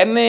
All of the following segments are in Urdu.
NA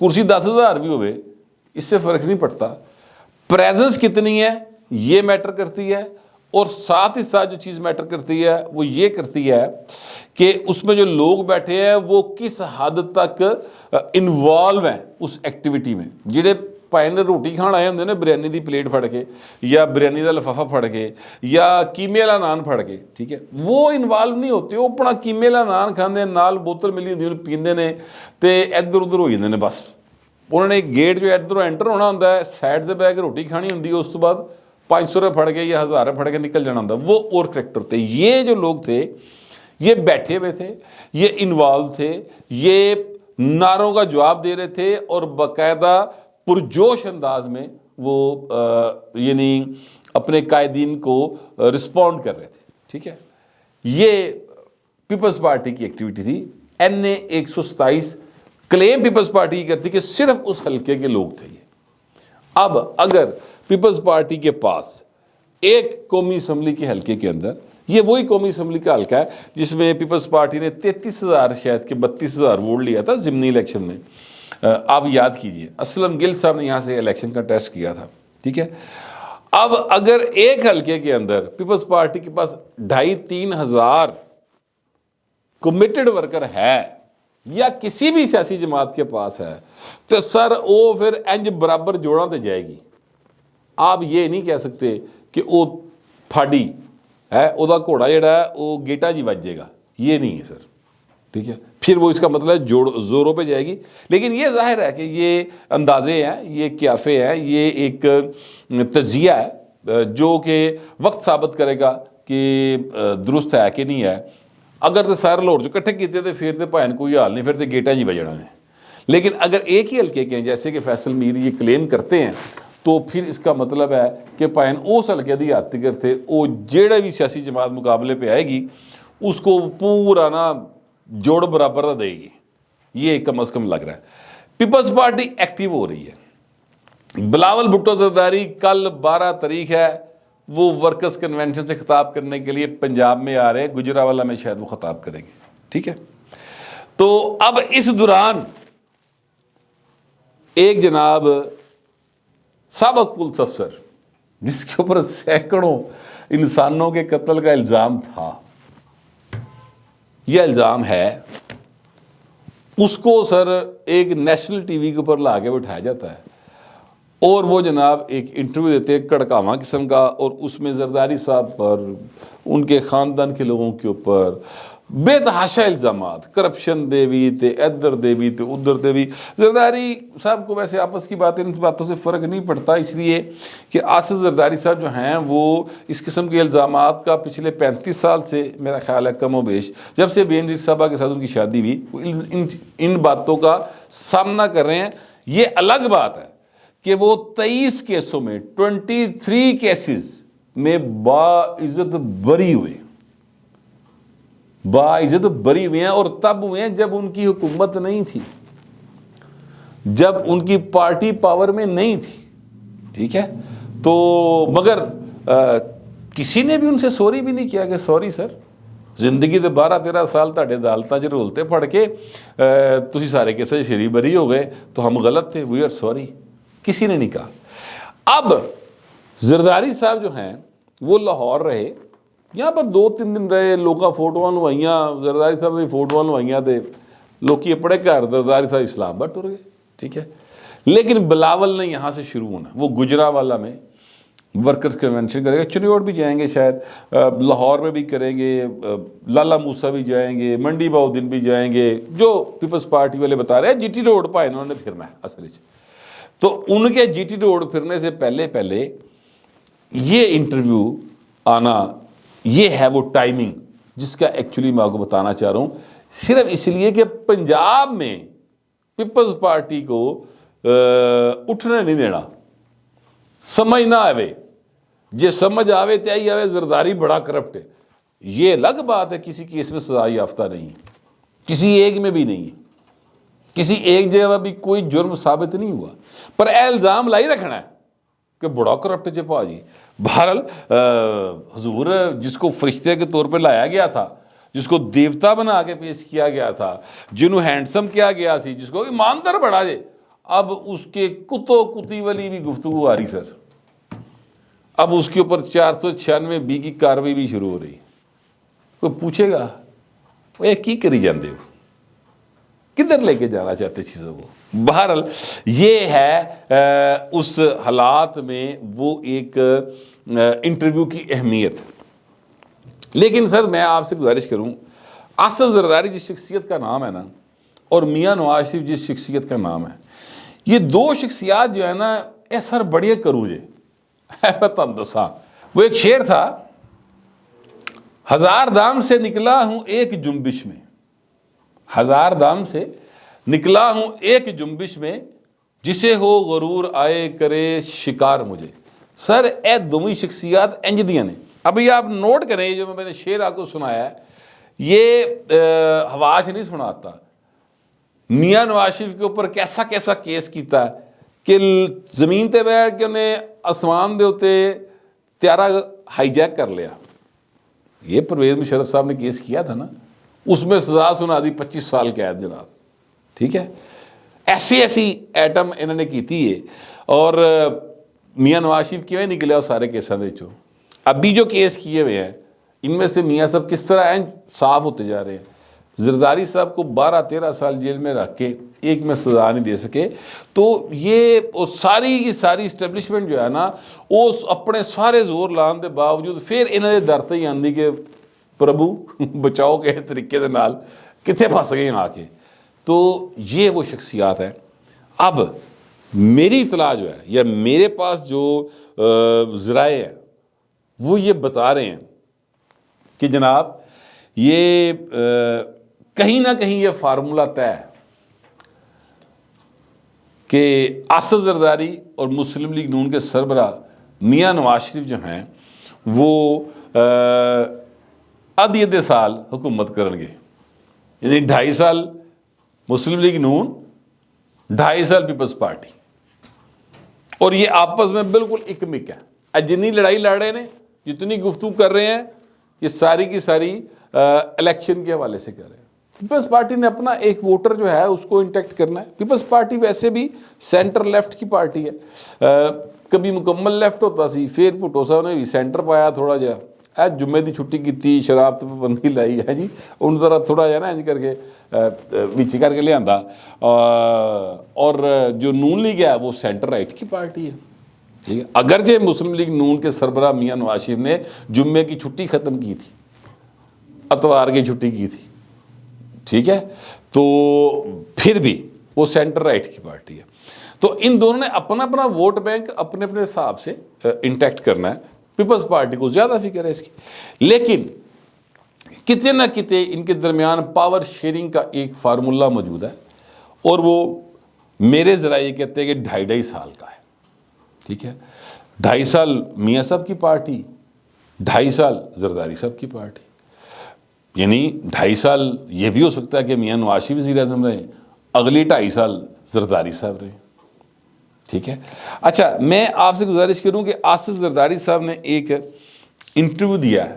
کرسی 10,000 بھی ہوئے اس سے فرق نہیں پڑتا، پریزنس کتنی ہے یہ میٹر کرتی ہے، اور ساتھ ہی ساتھ جو چیز میٹر کرتی ہے وہ یہ کرتی ہے کہ اس میں جو لوگ بیٹھے ہیں وہ کس حد تک انوالو ہیں اس ایکٹیویٹی میں۔ جڑے پائے نے روٹی کھان آئے ہوندے نے بریانی دی پلیٹ پھڑ کے یا بریانی دا لفافہ پھڑ کے یا کیمے والا نان پھڑ کے، ٹھیک ہے، وہ انوالو نہیں ہوتے، وہ اپنا کیمے والا نان کھاندے نال بوتل ملی ہوندی پیندے نے تے ادھر ادھر ہو جاندے نے۔ بس انہوں نے ایک گیٹ جو ادھروں اینٹر ہونا ہوندا ہے، سائڈ تے بیٹھ کے روٹی کھانی ہوندی ہے، اس تو بعد 500 روپے پھڑ کے یا 1000 روپے پھڑ کے نکل جانا ہوندا۔ وہ اور کریکٹر تھے۔ یہ جو لوگ تھے یہ بیٹھے ہوئے تھے، یہ انوالو تھے، یہ نعروں کا جواب دے رہے تھے اور باقاعدہ پرجوش انداز میں وہ یعنی اپنے قائدین کو رسپونڈ کر رہے تھے، ٹھیک ہے۔ یہ پیپلز پارٹی کی ایکٹیویٹی تھی۔ این اے 127 کلیم پیپلز پارٹی کرتی کہ صرف اس حلقے کے لوگ تھے یہ۔ اب اگر پیپلز پارٹی کے پاس ایک قومی اسمبلی کے حلقے کے اندر، یہ وہی قومی اسمبلی کا حلقہ ہے جس میں پیپلز پارٹی نے 33,000 شاید کہ 32,000 ووٹ لیا تھا ضمنی الیکشن میں، آپ یاد کیجئے اسلم گل صاحب نے یہاں سے الیکشن کا ٹیسٹ کیا تھا، ٹھیک ہے۔ اب اگر ایک حلقے کے اندر پیپلز پارٹی کے پاس 2,500-3 ہزار کمیٹڈ ورکر ہے یا کسی بھی سیاسی جماعت کے پاس ہے تو سر وہ پھر انج برابر جوڑاں تے جائے گی۔ آپ یہ نہیں کہہ سکتے کہ وہ پھاڑی ہے او دا گھوڑا جڑا ہے وہ گیٹا جی بج جائے گا، یہ نہیں ہے سر، ٹھیک ہے۔ پھر وہ اس کا مطلب ہے زوروں پہ جائے گی۔ لیکن یہ ظاہر ہے کہ یہ اندازے ہیں، یہ قیافے ہیں، یہ ایک تجزیہ ہے جو کہ وقت ثابت کرے گا کہ درست ہے کہ نہیں ہے۔ اگر تو سارے لاہور جو کٹھے کیتے تو پھر تو بھائن کوئی حال نہیں، پھر تو گیٹا جی بجنا ہے۔ لیکن اگر ایک ہی حلقے کے ہیں جیسے کہ فیصل میر یہ کلیم کرتے ہیں تو پھر اس کا مطلب ہے کہ پائن اس حلقے دی آتگر تھے، وہ جیڑے بھی سیاسی جماعت مقابلے پہ آئے گی اس کو پورا نا جوڑ برابر دے گی۔ یہ کم از کم لگ رہا ہے۔ پیپلز پارٹی ایکٹیو ہو رہی ہے۔ بلاول بھٹو زرداری کل 12 تاریخ ہے، وہ ورکرز کنونشن سے خطاب کرنے کے لیے پنجاب میں آ رہے ہیں، گجرانوالہ میں شاید وہ خطاب کریں گے، ٹھیک ہے۔ تو اب اس دوران ایک جناب سابق پولیس افسر جس کے اوپر سینکڑوں انسانوں کے قتل کا الزام تھا، یہ الزام ہے، اس کو سر ایک نیشنل ٹی وی کے اوپر لا کے بٹھایا جاتا ہے اور وہ جناب ایک انٹرویو دیتے ہیں کڑکاواں قسم کا، اور اس میں زرداری صاحب پر، ان کے خاندان کے لوگوں کے اوپر بے تحاشا الزامات، کرپشن دے بھی تے ادھر دے بھی تے ادھر دے بھی۔ زرداری صاحب کو ویسے آپس کی باتیں ان باتوں سے فرق نہیں پڑتا، اس لیے کہ آصف زرداری صاحب جو ہیں وہ اس قسم کے الزامات کا پچھلے 35 سال سے میرا خیال ہے کم و بیش جب سے بینظیر صاحبہ کے ساتھ ان کی شادی ہوئی وہ ان باتوں کا سامنا کر رہے ہیں۔ یہ الگ بات ہے کہ وہ 23 کیسوں میں 23 کیسز میں باعزت بری ہوئے، باعزت بری ہوئے ہیں، اور تب ہوئے ہیں جب ان کی حکومت نہیں تھی، جب ان کی پارٹی پاور میں نہیں تھی، ٹھیک ہے۔ تو مگر کسی نے بھی ان سے سوری بھی نہیں کیا کہ سوری سر، زندگی دے 12-13 سال تاڑے عدالتاں چ رولتے پڑھ کے تسی سارے کیسے شری بری ہو گئے تو ہم غلط تھے، وی آر سوری، کسی نے نہیں کہا۔ اب زرداری صاحب جو ہیں وہ لاہور رہے، یہاں پر 2-3 دن رہے، لوگاں فوٹوان لوائیاں، زرداری صاحب نے فوٹوان لوائیاں دے لوکی اپنے گھر، زرداری صاحب اسلام آباد ٹر گئے، ٹھیک ہے۔ لیکن بلاول نے یہاں سے شروع ہونا، وہ گجرانوالہ میں ورکرز کنونشن کرے گا، چنیوٹ بھی جائیں گے شاید، لاہور میں بھی کریں گے، لالا موسیٰ بھی جائیں گے، منڈی بہودین بھی جائیں گے، جو پیپلز پارٹی والے بتا رہے ہیں۔ جی ٹی روڈ پہ انہوں نے پھرنا ہے اصل میں، تو ان کے جی ٹی روڈ پھرنے سے پہلے یہ انٹرویو آنا، یہ ہے وہ ٹائمنگ جس کا ایکچولی میں آپ کو بتانا چاہ رہا ہوں، صرف اس لیے کہ پنجاب میں پیپلز پارٹی کو اٹھنے نہیں دینا، سمجھ نہ آوے، جے سمجھ آوے تے آئی آوے زرداری بڑا کرپٹ ہے، یہ الگ بات ہے، کسی کیس میں سزا یافتہ نہیں ہے، کسی ایک میں بھی نہیں ہے، کسی ایک جگہ بھی کوئی جرم ثابت نہیں ہوا، پر الزام لائی رکھنا ہے کہ بڑا کرپٹ جے پا جی۔ بہرحال حضور جس کو فرشتے کے طور پہ لایا گیا تھا، جس کو دیوتا بنا کے پیش کیا گیا تھا، جنہوں ہینڈسم کیا گیا سی، جس کو ایماندار بڑا جے، اب اس کے کتو کتی والی بھی گفتگو آ رہی سر، اب اس کے اوپر 496 کی کاروائی بھی شروع ہو رہی۔ کوئی پوچھے گا وہ کی کری جاندے ہو، کدھر لے کے جانا چاہتے چیزوں کو؟ بہرحال یہ ہے اس حالات میں وہ ایک انٹرویو کی اہمیت۔ لیکن سر میں آپ سے گزارش کروں، آصف زرداری جس شخصیت کا نام ہے نا، اور میاں نواز شریف جس شخصیت کا نام ہے، یہ دو شخصیات جو ہے نا، اے سر بڑے کروجے بتم دوساں۔ وہ ایک شعر تھا، ہزار دام سے نکلا ہوں ایک جنبش میں، ہزار دام سے نکلا ہوں ایک جنبش میں، جسے ہو غرور آئے کرے شکار مجھے۔ سر اے دوئی شخصیات انج دیاں نے۔ ابھی آپ نوٹ کریں، جو میں نے شعر آپ کو سنایا ہے، یہ ہوا چ نہیں سناتا، میاں نواز شریف کے اوپر کیسا کیسا کیس کیتا ہے کہ زمین تے بیٹھ کے انہیں آسمان دے ہوتے تیارہ ہائی جیک کر لیا۔ یہ پرویز مشرف صاحب نے کیس کیا تھا نا، اس میں سزا سنا دی 25 سال قید جناب، ٹھیک ہے؟ ایسی ایٹم انہوں نے کیتی ہے، اور میاں نواز شریف کیوں نکلے اور سارے کیساں دے چوں؟ ابھی جو کیس کیے ہوئے ہیں ان میں سے میاں صاحب کس طرح صاف ہوتے جا رہے ہیں۔ زرداری صاحب کو 12-13 سال جیل میں رکھ کے ایک میں سزا نہیں دے سکے، تو یہ ساری کی ساری اسٹیبلشمنٹ جو ہے نا، وہ اپنے سارے زور لان دے باوجود پھر انہوں نے درتے ہی آندی کہ پربھو بچاؤ کے طریقے دے نال کتنے پھنس گئے آ کے۔ تو یہ وہ شخصیات ہیں۔ اب میری اطلاع جو ہے، یا میرے پاس جو ذرائع ہیں، وہ یہ بتا رہے ہیں کہ جناب یہ کہیں نہ کہیں یہ فارمولہ طے ہے کہ آصف زرداری اور مسلم لیگ نون کے سربراہ میاں نواز شریف جو ہیں وہ ادھ سال حکومت کرنگے، یعنی 2.5 سال مسلم لیگ نون، 2.5 سال پیپلز پارٹی، اور یہ آپس میں بالکل اکمک ہے۔ جتنی لڑائی لڑ رہے ہیں، جتنی گفتگو کر رہے ہیں، یہ ساری کی ساری الیکشن کے حوالے سے کر رہے ہیں۔ پیپلز پارٹی نے اپنا ایک ووٹر جو ہے اس کو انٹیکٹ کرنا ہے۔ پیپلز پارٹی ویسے بھی سینٹر لیفٹ کی پارٹی ہے، کبھی مکمل لیفٹ ہوتا سی، پھر بھٹو صاحب نے بھی سینٹر پایا تھوڑا جہا، جمعے دی چھٹی کی، شراب تے پابندی لائی ہے جی، ان ذرا تھوڑا جہا نا انج کر کے وچ کر کے لے آندا، اور جو نون لیگ ہے وہ سینٹر رائٹ کی پارٹی ہے، ٹھیک ہے؟ اگرچہ مسلم لیگ نون کے سربراہ میاں نواز شریف نے جمعے کی چھٹی ختم کی تھی، اتوار کی چھٹی کی تھی، ٹھیک ہے، تو پھر بھی وہ سینٹر رائٹ کی پارٹی ہے۔ تو ان دونوں نے اپنا اپنا ووٹ بینک اپنے اپنے حساب سے انٹیکٹ کرنا ہے۔ پیپلز پارٹی کو زیادہ فکر ہے اس کی، لیکن کتے نہ کتے ان کے درمیان پاور شیئرنگ کا ایک فارمولہ موجود ہے، اور وہ میرے ذرائع کہتے ہیں کہ 2.5 سال کا ہے، ٹھیک ہے؟ 2.5 سال میاں صاحب کی پارٹی، 2.5 سال زرداری صاحب کی پارٹی، یعنی 2.5 سال یہ بھی ہو سکتا ہے کہ میاں نواز شریف وزیر اعظم رہے، اگلی 2.5 سال زرداری صاحب رہے، ٹھیک ہے؟ اچھا، میں آپ سے گزارش کروں کہ آصف زرداری صاحب نے ایک انٹرویو دیا ہے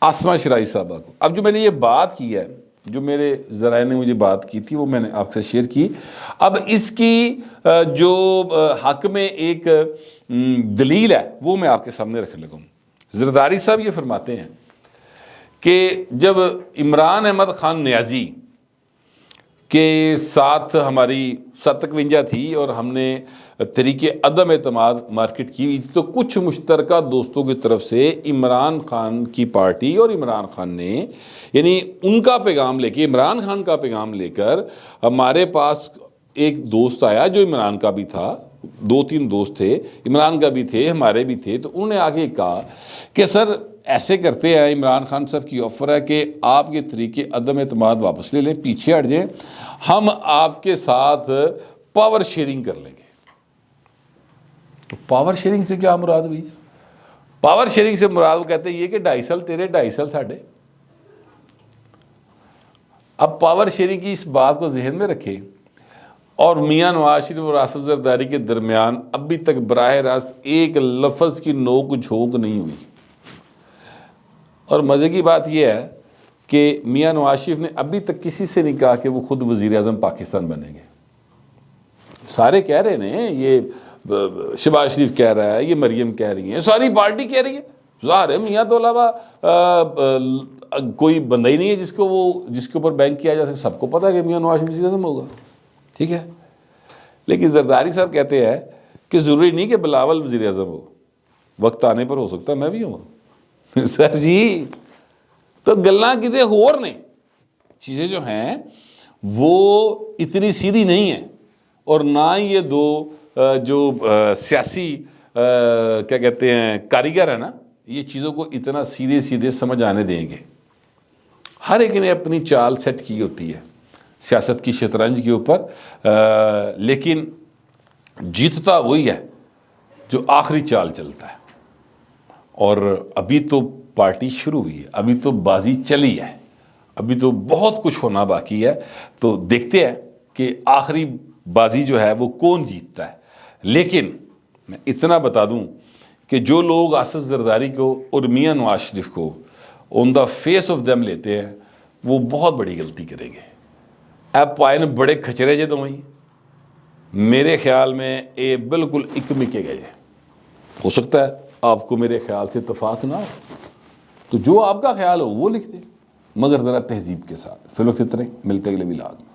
آسمہ شرائی صاحبہ کو۔ اب جو میں نے یہ بات کی ہے، جو میرے ذرائع نے مجھے بات کی تھی، وہ میں نے آپ سے شیئر کی۔ اب اس کی جو حق میں ایک دلیل ہے وہ میں آپ کے سامنے رکھنے لگا ہوں۔ زرداری صاحب یہ فرماتے ہیں کہ جب عمران احمد خان نیازی کے ساتھ ہماری 57 تھی اور ہم نے طریقے عدم اعتماد مارکیٹ کی ہوئی تھی، تو کچھ مشترکہ دوستوں کی طرف سے عمران خان کی پارٹی اور عمران خان نے، یعنی ان کا پیغام لے کے، عمران خان کا پیغام لے کر ہمارے پاس ایک دوست آیا جو عمران کا بھی تھا، 2-3 دوست تھے، عمران کا بھی تھے، ہمارے بھی تھے، تو انہوں نے آگے کہا کہ سر ایسے کرتے ہیں، عمران خان صاحب کی آفر ہے کہ آپ کے طریقے عدم اعتماد واپس لے لیں، پیچھے ہٹ جائیں، ہم آپ کے ساتھ پاور شیئرنگ کر لیں گے۔ تو پاور شیئرنگ سے کیا مراد ہوئی؟ پاور شیئرنگ سے مراد وہ کہتے ہیں یہ کہ 2.5 سال تیرے، 2.5 سال ساڑھے۔ اب پاور شیئرنگ کی اس بات کو ذہن میں رکھیں، اور میاں نواز شریف اور آصف زرداری کے درمیان ابھی تک براہ راست ایک لفظ کی نوک جھونک نہیں ہوئی۔ اور مزے کی بات یہ ہے کہ میاں نواز شریف نے ابھی تک کسی سے نہیں کہا کہ وہ خود وزیر اعظم پاکستان بنیں گے۔ سارے کہہ رہے ہیں، یہ شہباز شریف کہہ رہا ہے، یہ مریم کہہ رہی ہیں، ساری پارٹی کہہ رہی ہے. ظاہر ہے میاں تو علاوہ کوئی بندہ ہی نہیں ہے جس کے اوپر بینک کیا جا سکے. سب کو پتہ ہے کہ میاں نواز شریف وزیر اعظم ہوگا. ٹھیک ہے، لیکن زرداری صاحب کہتے ہیں کہ ضروری نہیں کہ بلاول وزیر اعظم ہو، وقت آنے پر ہو سکتا ہے میں بھی ہوں. سر جی تو گلاں کتے ہور نے. چیزیں جو ہیں وہ اتنی سیدھی نہیں ہیں، اور نہ ہی یہ دو جو سیاسی کیا کہتے ہیں کاریگر ہیں نا، یہ چیزوں کو اتنا سیدھے سیدھے سمجھ آنے دیں گے. ہر ایک نے اپنی چال سیٹ کی ہوتی ہے سیاست کی شطرنج کے اوپر، لیکن جیتتا وہی ہے جو آخری چال چلتا ہے. اور ابھی تو پارٹی شروع ہوئی ہے، ابھی تو بازی چلی ہے، ابھی تو بہت کچھ ہونا باقی ہے. تو دیکھتے ہیں کہ آخری بازی جو ہے وہ کون جیتتا ہے. لیکن میں اتنا بتا دوں کہ جو لوگ آصف زرداری کو اور میاں نواز شریف کو آن دا فیس آف دیم لیتے ہیں وہ بہت بڑی غلطی کریں گے. اب پائے نے بڑے کھچرے جے دوئیں، میرے خیال میں یہ بالکل اکمکے گئے. ہو سکتا ہے آپ کو میرے خیال سے اتفاق نہ ہو، تو جو آپ کا خیال ہو وہ لکھ دیں، مگر ذرا تہذیب کے ساتھ. فی الوقت اتنے، ملتے اگلے ولاگ میں.